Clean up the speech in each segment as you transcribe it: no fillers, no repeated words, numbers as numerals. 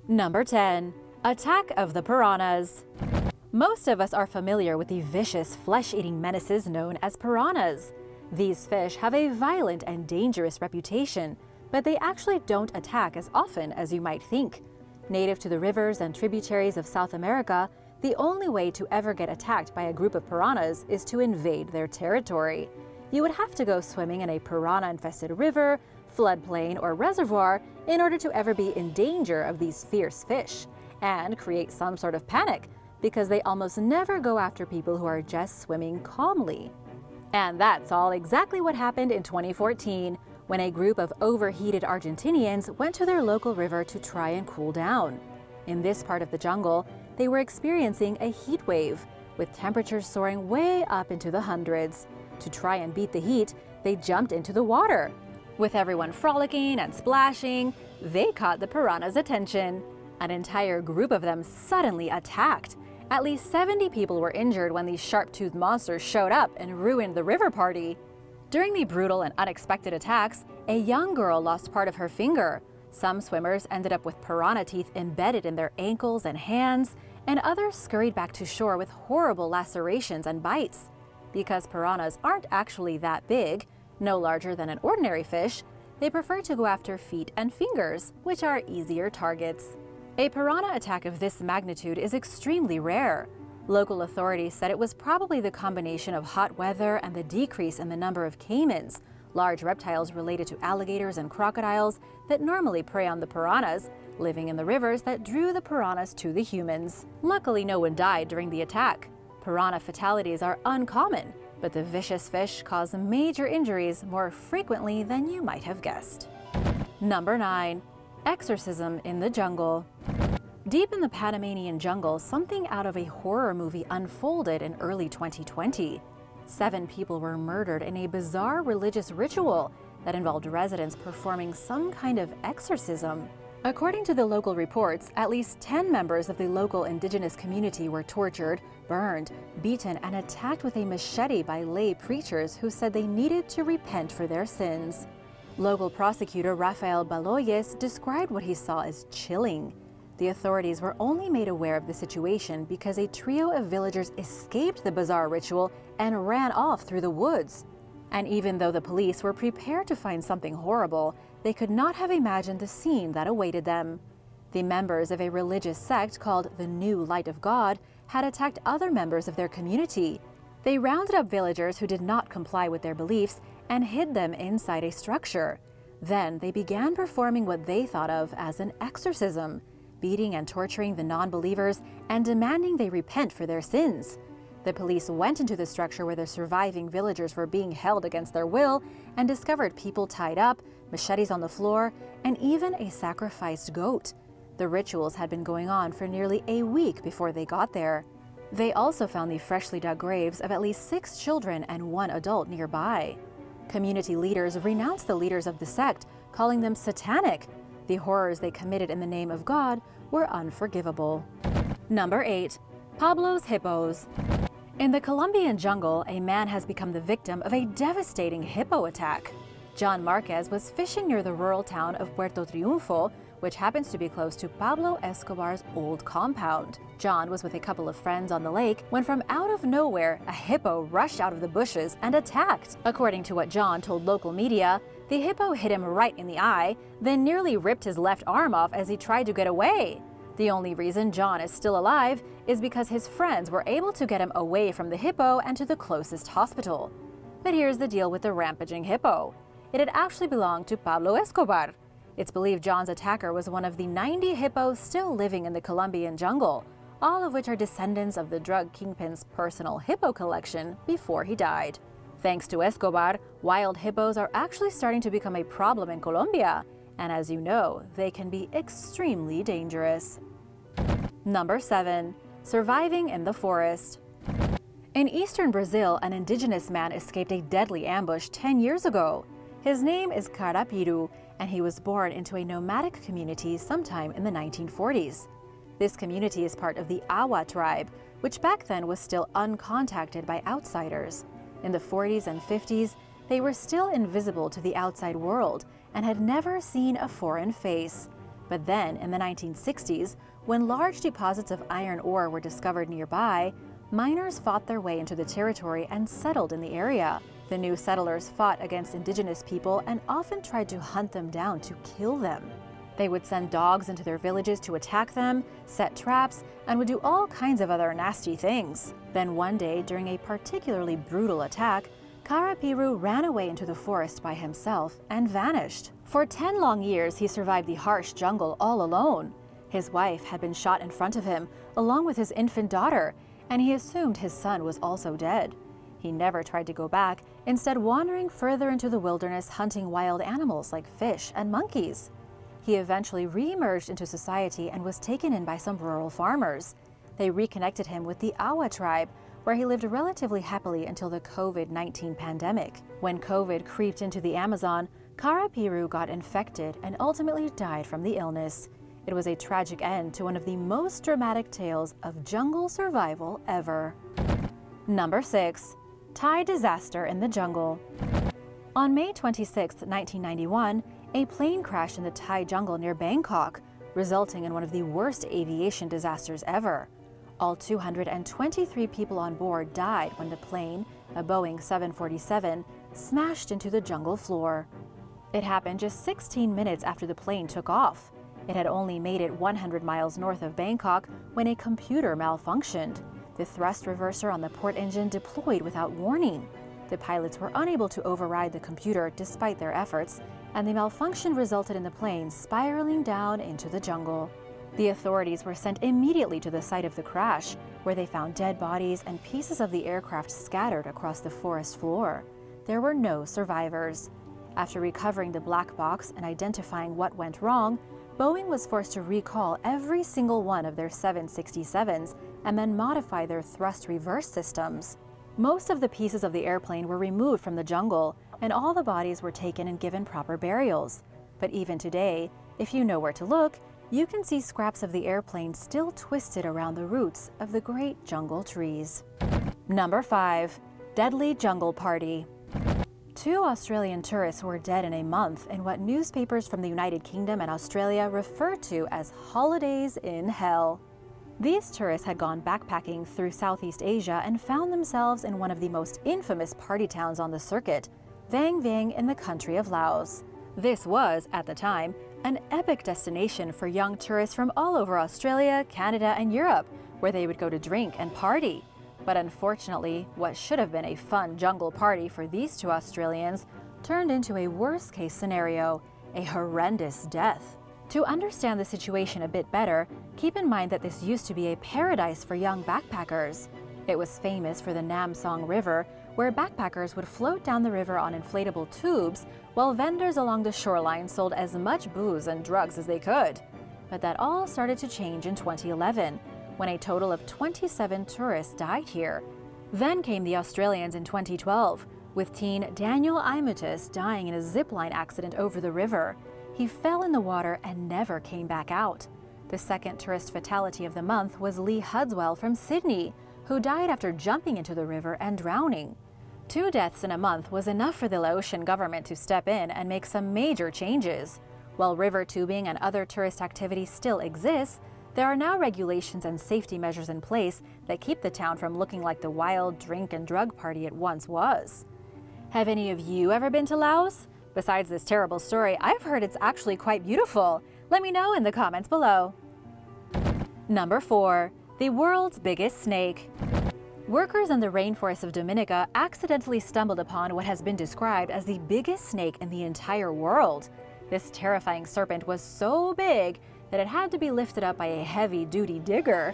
Number 10. Attack of the Piranhas. Most of us are familiar with the vicious flesh-eating menaces known as piranhas. These fish have a violent and dangerous reputation, but they actually don't attack as often as you might think. Native to the rivers and tributaries of South America, the only way to ever get attacked by a group of piranhas is to invade their territory. You would have to go swimming in a piranha-infested river, floodplain, or reservoir in order to ever be in danger of these fierce fish, and create some sort of panic, because they almost never go after people who are just swimming calmly. And that's all exactly what happened in 2014, when a group of overheated Argentinians went to their local river to try and cool down. In this part of the jungle, they were experiencing a heat wave, with temperatures soaring way up into the hundreds. To try and beat the heat, they jumped into the water. With everyone frolicking and splashing, they caught the piranha's attention. An entire group of them suddenly attacked. At least 70 people were injured when these sharp-toothed monsters showed up and ruined the river party. During the brutal and unexpected attacks, a young girl lost part of her finger. Some swimmers ended up with piranha teeth embedded in their ankles and hands, and others scurried back to shore with horrible lacerations and bites. Because piranhas aren't actually that big, no larger than an ordinary fish, they prefer to go after feet and fingers, which are easier targets. A piranha attack of this magnitude is extremely rare. Local authorities said it was probably the combination of hot weather and the decrease in the number of caimans, large reptiles related to alligators and crocodiles that normally prey on the piranhas, living in the rivers that drew the piranhas to the humans. Luckily, no one died during the attack. Piranha fatalities are uncommon, but the vicious fish cause major injuries more frequently than you might have guessed. Number 9. Exorcism in the jungle. Deep in the Panamanian jungle, something out of a horror movie unfolded in early 2020. 7 people were murdered in a bizarre religious ritual that involved residents performing some kind of exorcism. According to the local reports, at least 10 members of the local indigenous community were tortured, burned, beaten, and attacked with a machete by lay preachers who said they needed to repent for their sins. Local prosecutor Rafael Baloyes described what he saw as chilling. The authorities were only made aware of the situation because a trio of villagers escaped the bizarre ritual and ran off through the woods. And even though the police were prepared to find something horrible, they could not have imagined the scene that awaited them. The members of a religious sect called the New Light of God had attacked other members of their community. They rounded up villagers who did not comply with their beliefs and hid them inside a structure. Then they began performing what they thought of as an exorcism, beating and torturing the non-believers and demanding they repent for their sins. The police went into the structure where the surviving villagers were being held against their will and discovered people tied up, machetes on the floor, and even a sacrificed goat. The rituals had been going on for nearly a week before they got there. They also found the freshly dug graves of at least 6 children and 1 adult nearby. Community leaders renounced the leaders of the sect, calling them satanic. The horrors they committed in the name of God were unforgivable. Number 8. Pablo's hippos. In the Colombian jungle, a man has become the victim of a devastating hippo attack. John Marquez was fishing near the rural town of Puerto Triunfo, which happens to be close to Pablo Escobar's old compound. John was with a couple of friends on the lake when from out of nowhere, a hippo rushed out of the bushes and attacked. According to what John told local media, the hippo hit him right in the eye, then nearly ripped his left arm off as he tried to get away. The only reason John is still alive is because his friends were able to get him away from the hippo and to the closest hospital. But here's the deal with the rampaging hippo. It had actually belonged to Pablo Escobar. It's believed John's attacker was one of the 90 hippos still living in the Colombian jungle, all of which are descendants of the drug kingpin's personal hippo collection before he died. Thanks to Escobar, wild hippos are actually starting to become a problem in Colombia, and as you know, they can be extremely dangerous. Number 7. Surviving in the forest. In eastern Brazil, an indigenous man escaped a deadly ambush 10 years ago. His name is Carapiru, and he was born into a nomadic community sometime in the 1940s. This community is part of the Awa tribe, which back then was still uncontacted by outsiders. In the 40s and 50s, they were still invisible to the outside world and had never seen a foreign face. But then, in the 1960s, when large deposits of iron ore were discovered nearby, miners fought their way into the territory and settled in the area. The new settlers fought against indigenous people and often tried to hunt them down to kill them. They would send dogs into their villages to attack them, set traps, and would do all kinds of other nasty things. Then one day, during a particularly brutal attack, Karapiru ran away into the forest by himself and vanished. For 10 long years, he survived the harsh jungle all alone. His wife had been shot in front of him, along with his infant daughter, and he assumed his son was also dead. He never tried to go back, instead wandering further into the wilderness hunting wild animals like fish and monkeys. He eventually re-emerged into society and was taken in by some rural farmers. They reconnected him with the Awa tribe, where he lived relatively happily until the COVID-19 pandemic. When COVID creeped into the Amazon, Karapiru got infected and ultimately died from the illness. It was a tragic end to one of the most dramatic tales of jungle survival ever. Number 6. Thai disaster in the jungle. On May 26, 1991, a plane crashed in the Thai jungle near Bangkok, resulting in one of the worst aviation disasters ever. All 223 people on board died when the plane, a Boeing 747, smashed into the jungle floor. It happened just 16 minutes after the plane took off. It had only made it 100 miles north of Bangkok when a computer malfunctioned. The thrust reverser on the port engine deployed without warning. The pilots were unable to override the computer despite their efforts, and the malfunction resulted in the plane spiraling down into the jungle. The authorities were sent immediately to the site of the crash, where they found dead bodies and pieces of the aircraft scattered across the forest floor. There were no survivors. After recovering the black box and identifying what went wrong, Boeing was forced to recall every single one of their 767s and then modify their thrust reverse systems. Most of the pieces of the airplane were removed from the jungle, and all the bodies were taken and given proper burials. But even today, if you know where to look, you can see scraps of the airplane still twisted around the roots of the great jungle trees. Number 5. Deadly Jungle Party. 2 Australian tourists were dead in a month in what newspapers from the United Kingdom and Australia refer to as holidays in hell. These tourists had gone backpacking through Southeast Asia and found themselves in one of the most infamous party towns on the circuit, Vang Vieng in the country of Laos. This was, at the time, an epic destination for young tourists from all over Australia, Canada, and Europe, where they would go to drink and party. But unfortunately, what should have been a fun jungle party for these 2 Australians turned into a worst-case scenario, a horrendous death. To understand the situation a bit better, keep in mind that this used to be a paradise for young backpackers. It was famous for the Nam Song River, where backpackers would float down the river on inflatable tubes, while vendors along the shoreline sold as much booze and drugs as they could. But that all started to change in 2011, when a total of 27 tourists died here. Then came the Australians in 2012, with teen Daniel Imutis dying in a zipline accident over the river. He fell in the water and never came back out. The second tourist fatality of the month was Lee Hudswell from Sydney, who died after jumping into the river and drowning. 2 deaths in a month was enough for the Laotian government to step in and make some major changes. While river tubing and other tourist activities still exist, there are now regulations and safety measures in place that keep the town from looking like the wild drink and drug party it once was. Have any of you ever been to Laos? Besides this terrible story, I've heard it's actually quite beautiful. Let me know in the comments below. Number 4. The world's biggest snake. Workers in the rainforest of Dominica accidentally stumbled upon what has been described as the biggest snake in the entire world. This terrifying serpent was so big that it had to be lifted up by a heavy-duty digger.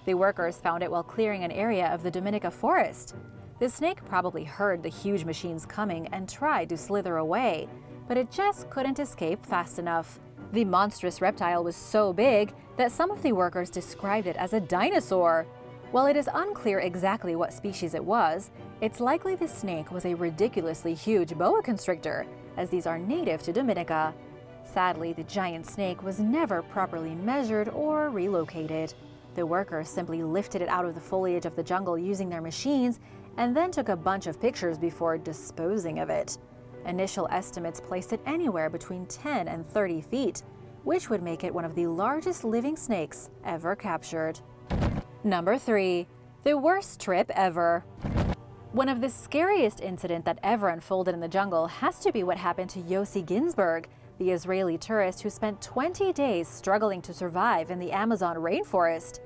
The workers found it while clearing an area of the Dominica forest. The snake probably heard the huge machines coming and tried to slither away, but it just couldn't escape fast enough. The monstrous reptile was so big that some of the workers described it as a dinosaur. While it is unclear exactly what species it was, it's likely the snake was a ridiculously huge boa constrictor, as these are native to Dominica. Sadly, the giant snake was never properly measured or relocated. The workers simply lifted it out of the foliage of the jungle using their machines and then took a bunch of pictures before disposing of it. Initial estimates placed it anywhere between 10 and 30 feet, which would make it one of the largest living snakes ever captured. Number 3. The worst trip ever. One of the scariest incidents that ever unfolded in the jungle has to be what happened to Yossi Ginsburg, the Israeli tourist who spent 20 days struggling to survive in the Amazon rainforest.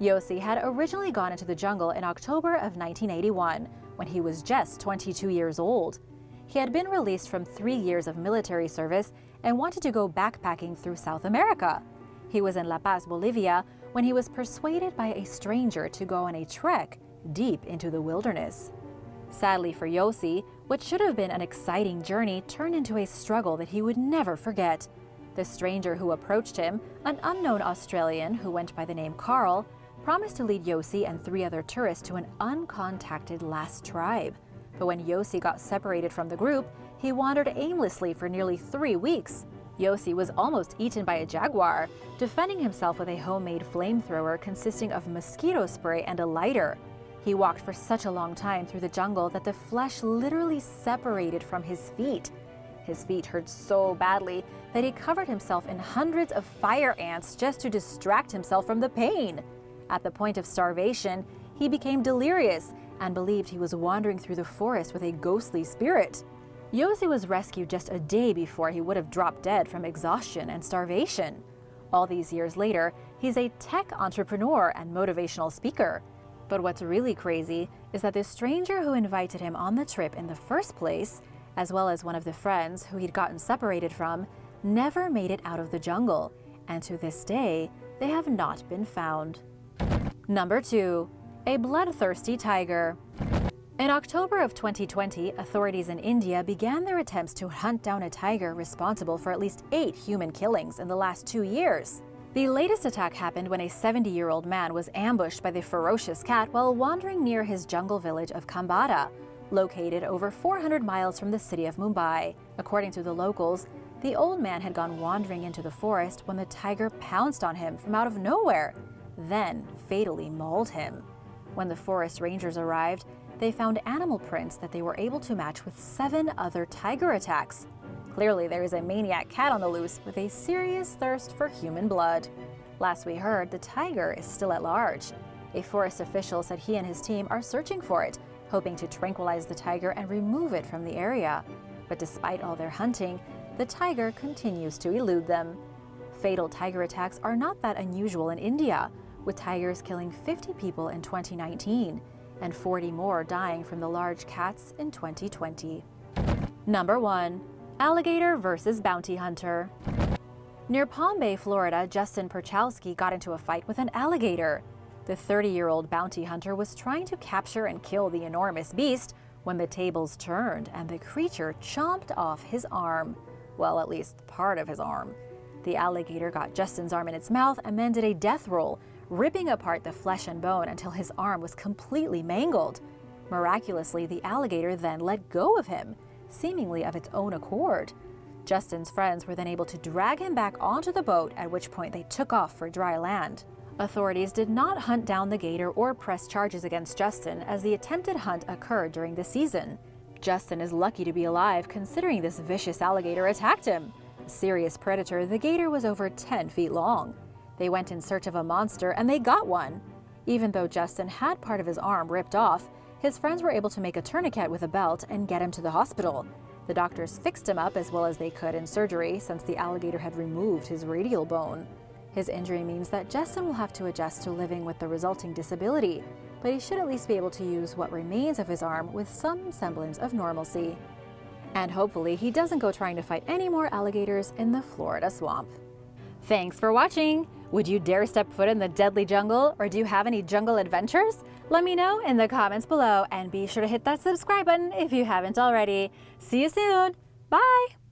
Yossi had originally gone into the jungle in October of 1981, when he was just 22 years old. He had been released from 3 years of military service and wanted to go backpacking through South America. He was in La Paz, Bolivia, when he was persuaded by a stranger to go on a trek deep into the wilderness. Sadly for Yossi, what should have been an exciting journey turned into a struggle that he would never forget. The stranger who approached him, an unknown Australian who went by the name Carl, promised to lead Yossi and 3 other tourists to an uncontacted last tribe. But when Yossi got separated from the group, he wandered aimlessly for nearly 3 weeks. Yossi was almost eaten by a jaguar, defending himself with a homemade flamethrower consisting of mosquito spray and a lighter. He walked for such a long time through the jungle that the flesh literally separated from his feet. His feet hurt so badly that he covered himself in hundreds of fire ants just to distract himself from the pain. At the point of starvation, he became delirious and believed he was wandering through the forest with a ghostly spirit. Yossi was rescued just a day before he would have dropped dead from exhaustion and starvation. All these years later, he's a tech entrepreneur and motivational speaker. But what's really crazy is that the stranger who invited him on the trip in the first place, as well as one of the friends who he'd gotten separated from, never made it out of the jungle, and to this day, they have not been found. Number 2. A bloodthirsty tiger. In October of 2020, authorities in India began their attempts to hunt down a tiger responsible for at least 8 human killings in the last 2 years. The latest attack happened when a 70-year-old man was ambushed by the ferocious cat while wandering near his jungle village of Kambada, located over 400 miles from the city of Mumbai. According to the locals, the old man had gone wandering into the forest when the tiger pounced on him from out of nowhere, then fatally mauled him. When the forest rangers arrived, they found animal prints that they were able to match with 7 other tiger attacks. Clearly, there is a maniac cat on the loose with a serious thirst for human blood. Last we heard, the tiger is still at large. A forest official said he and his team are searching for it, hoping to tranquilize the tiger and remove it from the area. But despite all their hunting, the tiger continues to elude them. Fatal tiger attacks are not that unusual in India, with tigers killing 50 people in 2019 and 40 more dying from the large cats in 2020. Number 1. Alligator versus bounty hunter. Near Palm Bay, Florida, Justin Perchowski got into a fight with an alligator. The 30-year-old bounty hunter was trying to capture and kill the enormous beast when the tables turned and the creature chomped off his arm. Well, at least part of his arm. The alligator got Justin's arm in its mouth and then did a death roll, ripping apart the flesh and bone until his arm was completely mangled. Miraculously, the alligator then let go of him, seemingly of its own accord. Justin's friends were then able to drag him back onto the boat, at which point they took off for dry land. Authorities did not hunt down the gator or press charges against Justin, as the attempted hunt occurred during the season. Justin is lucky to be alive considering this vicious alligator attacked him. A serious predator, the gator was over 10 feet long. They went in search of a monster and they got one. Even though Justin had part of his arm ripped off, his friends were able to make a tourniquet with a belt and get him to the hospital. The doctors fixed him up as well as they could in surgery since the alligator had removed his radial bone. His injury means that Justin will have to adjust to living with the resulting disability, but he should at least be able to use what remains of his arm with some semblance of normalcy. And hopefully he doesn't go trying to fight any more alligators in the Florida swamp. Thanks for watching! Would you dare step foot in the deadly jungle, or do you have any jungle adventures? Let me know in the comments below, and be sure to hit that subscribe button if you haven't already. See you soon! Bye!